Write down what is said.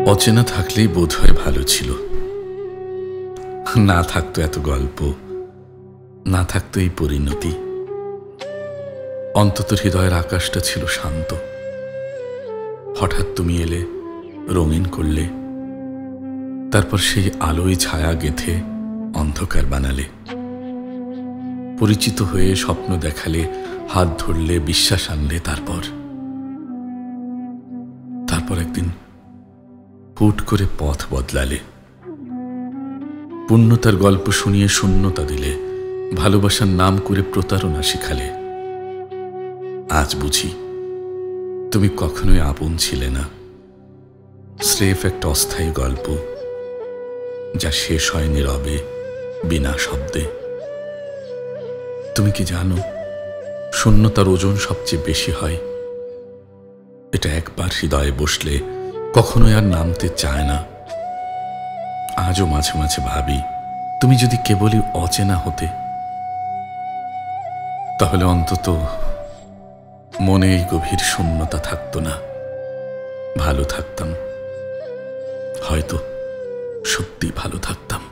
অচেনা থাকলেই বোধ হয় ভালো ছিল, না থাকতো এত গল্প, না থাকতো এই পরিণতি। অন্তত হৃদয়ের আকাশটা ছিল শান্ত। হঠাৎ তুমি এলে, রঙিন করলে, তারপর সেই আলোয় ছায়া গেঁথে অন্ধকার বানালে। পরিচিত হয়ে স্বপ্ন দেখালে, হাত ধরলে, বিশ্বাস আনলে। তারপর একদিন হুট করে পথ বদলালে। পূর্ণতার গল্প শুনিয়ে শূন্যতা দিলে, ভালোবাসার নাম করে প্রতারণা শিখালে। আজ বুঝি তুমি কখনোই আপন ছিলে না, স্রেফ একটা অস্থায়ী গল্প, যা শেষ হয় নীরবে, বিনা শব্দে। তুমি কি জানো, শূন্যতার ওজন সবচেয়ে বেশি হয়। এটা একবার হৃদয়ে বসলে কখনোই আর নামতে চায় না। আজও মাঝে মাঝে ভাবি, তুমি যদি কেবলই অচেনা হতে, তাহলে অন্তত মনে এই গভীর শূন্যতা থাকতো না। ভালো থাকতাম, হয়তো সত্যি ভালো থাকতাম।